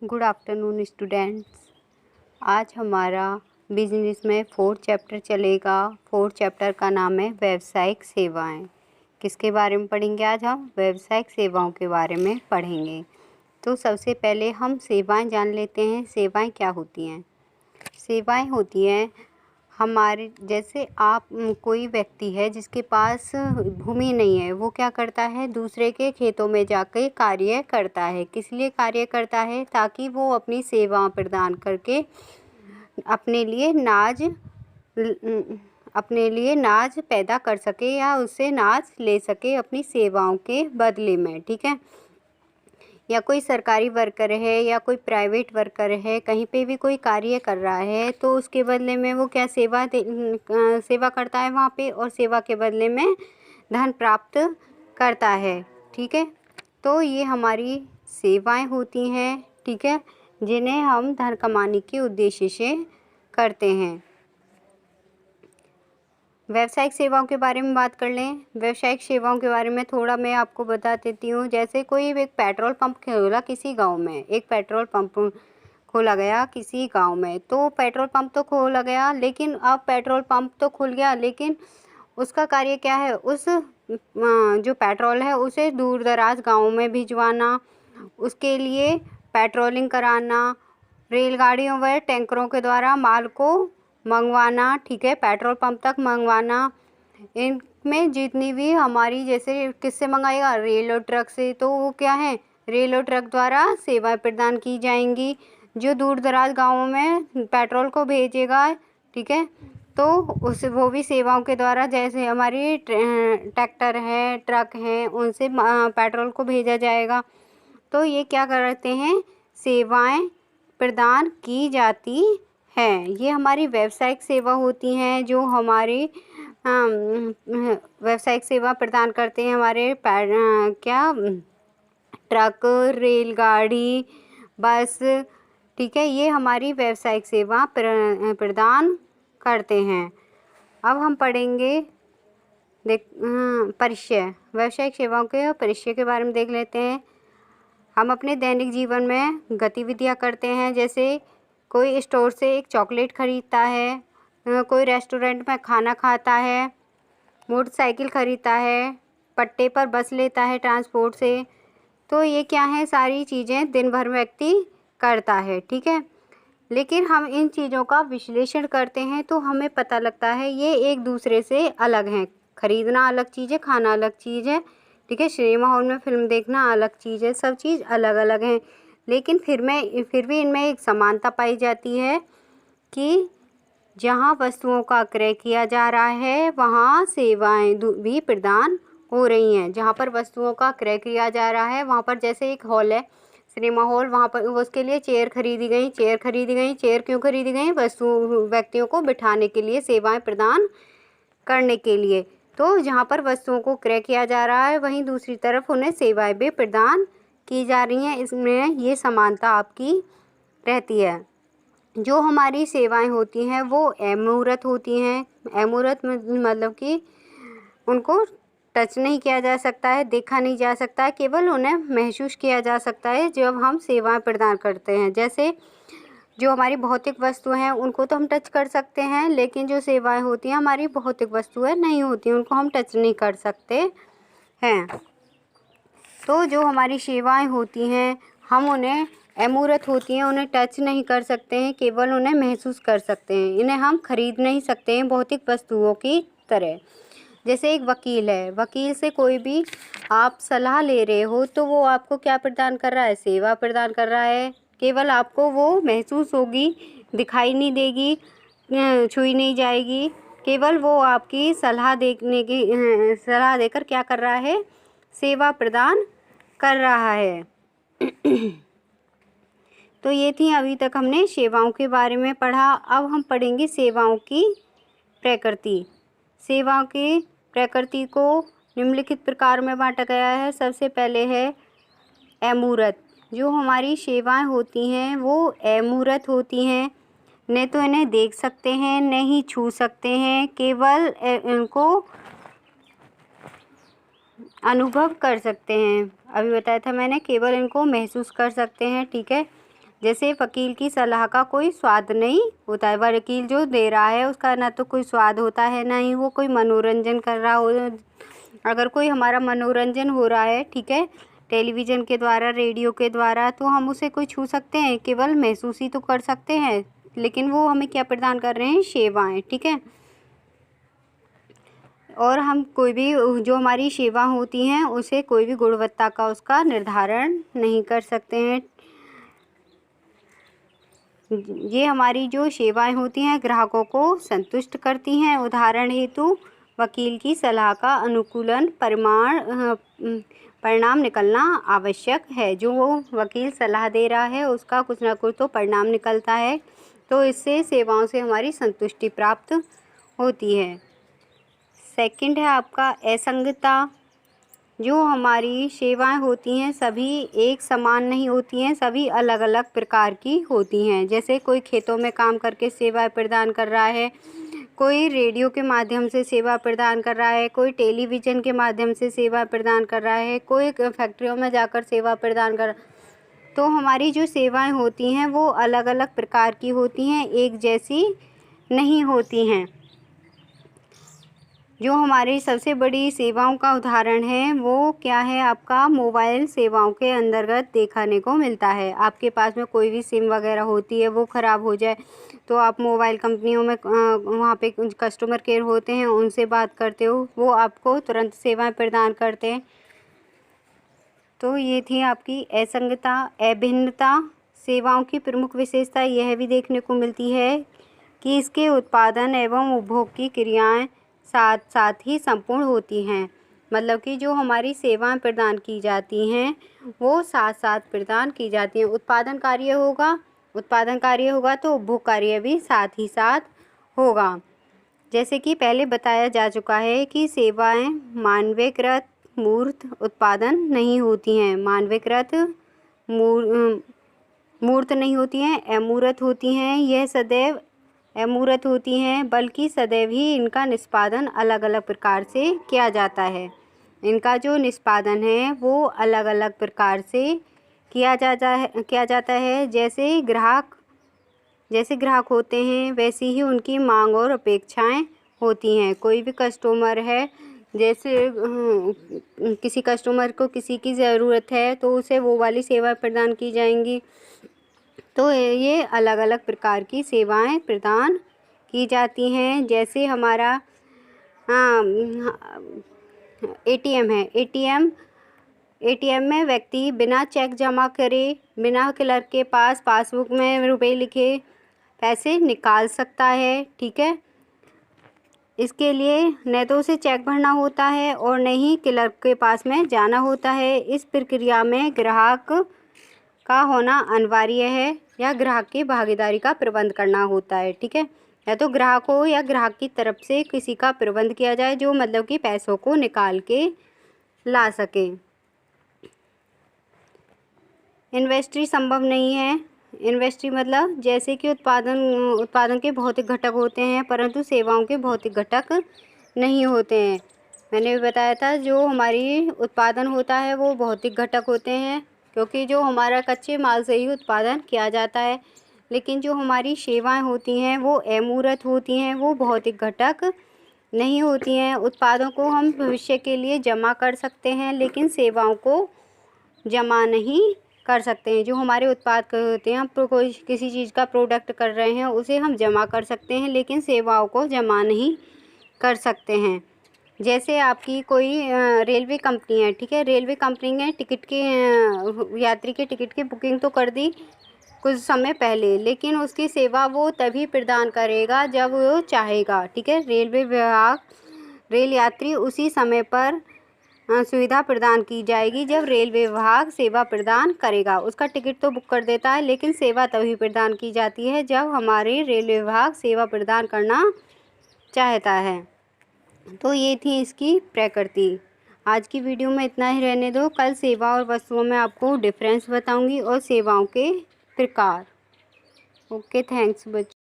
Good afternoon students. आज हमारा business में 4th चैप्टर चलेगा। 4th चैप्टर का नाम है व्यावसायिक सेवाएं। किसके बारे में पढ़ेंगे? आज हम व्यावसायिक सेवाओं के बारे में पढ़ेंगे। तो सबसे पहले हम सेवाएं जान लेते हैं। सेवाएं क्या होती हैं? सेवाएं होती हैं हमारे जैसे आप कोई व्यक्ति है जिसके पास भूमि नहीं है, वो क्या करता है? दूसरे के खेतों में जाकर कार्य करता है। किस लिए कार्य करता है? ताकि वो अपनी सेवा प्रदान करके अपने लिए नाज पैदा कर सके या उससे नाज ले सके अपनी सेवाओं के बदले में। ठीक है। या कोई सरकारी वर्कर है या कोई प्राइवेट वर्कर है, कहीं पे भी कोई कार्य कर रहा है तो उसके बदले में वो क्या सेवा करता है वहाँ पे, और सेवा के बदले में धन प्राप्त करता है। ठीक है। तो ये हमारी सेवाएं होती हैं, ठीक है, जिन्हें हम धन कमाने के उद्देश्य से करते हैं। व्यावसायिक सेवाओं के बारे में बात कर लें। व्यावसायिक सेवाओं के बारे में थोड़ा मैं आपको बता देती हूँ। जैसे कोई एक पेट्रोल पंप खोला किसी गांव में, एक पेट्रोल पंप खोला गया किसी गांव में, तो पेट्रोल पंप तो खोला गया, लेकिन अब पेट्रोल पंप तो खुल गया, लेकिन उसका कार्य क्या है? उस जो पेट्रोल है उसे दूर दराज गाँव में भिजवाना, उसके लिए पेट्रोलिंग कराना, रेलगाड़ियों व टैंकरों के द्वारा माल को मंगवाना, ठीक है, पेट्रोल पंप तक मंगवाना। इनमें जितनी भी हमारी जैसे किससे मंगाएगा? रेल और ट्रक से। तो वो क्या है? रेल और ट्रक द्वारा सेवाएं प्रदान की जाएंगी। जो दूर दराज गाँवों में पेट्रोल को भेजेगा, ठीक है, तो वो भी सेवाओं के द्वारा, जैसे हमारी ट्रैक्टर है, ट्रक है, उनसे पेट्रोल को भेजा जाएगा। तो ये क्या करते हैं? सेवाएं प्रदान की जाती हैं। ये हमारी व्यावसायिक सेवा होती हैं जो हमारी व्यावसायिक सेवा प्रदान करते हैं हमारे ट्रक, रेलगाड़ी, बस, ठीक है, ये हमारी व्यावसायिक सेवा प्रदान करते हैं। अब हम पढ़ेंगे परिचय। व्यावसायिक सेवाओं के परिचय के बारे में देख लेते हैं। हम अपने दैनिक जीवन में गतिविधियां करते हैं, जैसे कोई स्टोर से एक चॉकलेट खरीदता है, कोई रेस्टोरेंट में खाना खाता है, मोटरसाइकिल खरीदता है, पट्टे पर बस लेता है ट्रांसपोर्ट से। तो ये क्या है? सारी चीज़ें दिन भर में व्यक्ति करता है, ठीक है। लेकिन हम इन चीज़ों का विश्लेषण करते हैं तो हमें पता लगता है ये एक दूसरे से अलग हैं। खरीदना अलग चीज़ है, खाना अलग चीज़ है, ठीक है, सिनेमा हॉल में फिल्म देखना अलग चीज़ है, सब चीज़ अलग अलग हैं। लेकिन फिर भी इनमें एक समानता पाई जाती है कि जहाँ वस्तुओं का क्रय किया जा रहा है वहाँ सेवाएं भी प्रदान हो रही हैं। जहाँ पर वस्तुओं का क्रय किया जा रहा है वहाँ पर, जैसे एक हॉल है सिनेमा हॉल, वहाँ पर उसके लिए चेयर खरीदी गई। चेयर क्यों खरीदी गई? व्यक्तियों को बिठाने के लिए, सेवाएं प्रदान करने के लिए। तो जहाँ पर वस्तुओं को क्रय किया जा रहा है वहीं दूसरी तरफ उन्हें सेवाएं भी प्रदान की जा रही हैं। इसमें ये समानता आपकी रहती है। जो हमारी सेवाएं होती हैं वो अमूर्त होती हैं। अमूर्त मतलब कि उनको टच नहीं किया जा सकता है, देखा नहीं जा सकता है, केवल उन्हें महसूस किया जा सकता है जब हम सेवाएं प्रदान करते हैं। जैसे जो हमारी भौतिक वस्तु हैं उनको तो हम टच कर सकते हैं, लेकिन जो सेवाएं होती हैं हमारी भौतिक वस्तुएं नहीं होती, उनको हम टच नहीं कर सकते हैं। तो जो हमारी सेवाएं होती हैं हम उन्हें अमूर्त होती हैं, उन्हें टच नहीं कर सकते हैं, केवल उन्हें महसूस कर सकते हैं। इन्हें हम खरीद नहीं सकते हैं भौतिक वस्तुओं की तरह। जैसे एक वकील है, वकील से कोई भी आप सलाह ले रहे हो तो वो आपको क्या प्रदान कर रहा है? सेवा प्रदान कर रहा है। केवल आपको वो महसूस होगी, दिखाई नहीं देगी, छुई नहीं जाएगी, केवल वो आपकी सलाह देकर क्या कर रहा है? सेवा प्रदान कर रहा है। तो ये थी अभी तक हमने सेवाओं के बारे में पढ़ा। अब हम पढ़ेंगे सेवाओं की प्रकृति। सेवाओं की प्रकृति को निम्नलिखित प्रकार में बांटा गया है। सबसे पहले है अमूर्त। जो हमारी सेवाएं होती हैं वो अमूर्त होती हैं, न तो इन्हें देख सकते हैं न ही छू सकते हैं, केवल इनको अनुभव कर सकते हैं। अभी बताया था मैंने, केवल इनको महसूस कर सकते हैं, ठीक है। जैसे वकील की सलाह का कोई स्वाद नहीं होता है। वकील जो दे रहा है उसका ना तो कोई स्वाद होता है, ना ही वो कोई मनोरंजन कर रहा हो। अगर कोई हमारा मनोरंजन हो रहा है, ठीक है, टेलीविज़न के द्वारा, रेडियो के द्वारा, तो हम उसे कोई छू सकते हैं, केवल महसूस ही तो कर सकते हैं, लेकिन वो हमें क्या प्रदान कर रहे हैं? सेवाएं, ठीक है। और हम कोई भी जो हमारी सेवा होती हैं उसे कोई भी गुणवत्ता का उसका निर्धारण नहीं कर सकते हैं। ये हमारी जो सेवाएं होती हैं ग्राहकों को संतुष्ट करती हैं। उदाहरण हेतु वकील की सलाह का अनुकूलन परिणाम निकलना आवश्यक है। जो वो वकील सलाह दे रहा है उसका कुछ ना कुछ तो परिणाम निकलता है, तो इससे सेवाओं से हमारी संतुष्टि प्राप्त होती है। सेकंड है आपका असंगतता। जो हमारी सेवाएं होती हैं सभी एक समान नहीं होती हैं, सभी अलग अलग प्रकार की होती हैं। जैसे कोई खेतों में काम करके सेवाएं प्रदान कर रहा है, कोई रेडियो के माध्यम से सेवा प्रदान कर रहा है, कोई टेलीविज़न के माध्यम से सेवा प्रदान कर रहा है, कोई फैक्ट्रियों में जाकर सेवा प्रदान कर। तो हमारी जो सेवाएं होती हैं वो अलग अलग प्रकार की होती हैं, एक जैसी नहीं होती हैं। जो हमारी सबसे बड़ी सेवाओं का उदाहरण है वो क्या है? आपका मोबाइल सेवाओं के अंतर्गत देखने को मिलता है। आपके पास में कोई भी सिम वगैरह होती है, वो ख़राब हो जाए तो आप मोबाइल कंपनियों में वहाँ पे कस्टमर केयर होते हैं, उनसे बात करते हो, वो आपको तुरंत सेवाएं प्रदान करते हैं। तो ये थी आपकी असंगतता। अभिन्नता सेवाओं की प्रमुख विशेषता यह भी देखने को मिलती है कि इसके उत्पादन एवं उपभोग की क्रियाएं साथ साथ ही संपूर्ण होती हैं। मतलब कि जो हमारी सेवाएं प्रदान की जाती हैं वो साथ साथ प्रदान की जाती हैं। उत्पादन कार्य होगा तो उपभोग कार्य भी साथ ही साथ होगा। जैसे कि पहले बताया जा चुका है कि सेवाएं मानवीकृत मूर्त उत्पादन नहीं होती हैं। मानवीकृत मूर्त नहीं होती हैं, अमूर्त होती हैं। यह सदैव अमूर्त होती हैं, बल्कि सदैव ही इनका निष्पादन अलग अलग प्रकार से किया जाता है। इनका जो निष्पादन है वो अलग अलग प्रकार से किया जाता है। जैसे ग्राहक होते हैं वैसी ही उनकी मांग और अपेक्षाएं होती हैं। कोई भी कस्टमर है, जैसे किसी कस्टमर को किसी की ज़रूरत है तो उसे वो वाली सेवा प्रदान की जाएंगी। तो ये अलग अलग प्रकार की सेवाएं प्रदान की जाती हैं। जैसे हमारा एटीएम है। एटीएम में व्यक्ति बिना चेक जमा करे, बिना क्लर्क के पास पासबुक में रुपए लिखे पैसे निकाल सकता है, ठीक है। इसके लिए न तो उसे चेक भरना होता है और न ही क्लर्क के पास में जाना होता है। इस प्रक्रिया में ग्राहक का होना अनिवार्य है या ग्राहक की भागीदारी का प्रबंध करना होता है, ठीक है। या तो ग्राहक हो या ग्राहक की तरफ से किसी का प्रबंध किया जाए जो मतलब कि पैसों को निकाल के ला सके। इन्वेस्टरी संभव नहीं है। इन्वेस्टरी मतलब जैसे कि उत्पादन के भौतिक घटक होते हैं परंतु सेवाओं के भौतिक घटक नहीं होते हैं। मैंने बताया था जो हमारी उत्पादन होता है वो भौतिक घटक होते हैं, क्योंकि जो हमारा कच्चे माल से ही उत्पादन किया जाता है। लेकिन जो हमारी सेवाएं होती हैं वो अमूर्त होती हैं, वो भौतिक घटक नहीं होती हैं। उत्पादों को हम भविष्य के लिए जमा कर सकते हैं लेकिन सेवाओं को जमा नहीं कर सकते हैं। जो हमारे उत्पाद होते हैं, हम कोई किसी चीज़ का प्रोडक्ट कर रहे हैं उसे हम जमा कर सकते हैं लेकिन सेवाओं को जमा नहीं कर सकते हैं। जैसे आपकी कोई रेलवे कंपनी है, ठीक है। रेलवे कंपनी ने यात्री के टिकट की बुकिंग तो कर दी कुछ समय पहले, लेकिन उसकी सेवा वो तभी प्रदान करेगा जब वो चाहेगा, ठीक है। रेल यात्री उसी समय पर सुविधा प्रदान की जाएगी जब रेलवे विभाग सेवा प्रदान करेगा। उसका टिकट तो बुक कर देता है लेकिन सेवा तभी प्रदान की जाती है जब हमारे रेलवे विभाग सेवा प्रदान करना चाहता है। तो ये थी इसकी प्रकृति। आज की वीडियो में इतना ही रहने दो। कल सेवा और वस्तुओं में आपको डिफरेंस बताऊंगी और सेवाओं के प्रकार। ओके, थैंक्स बच्चों।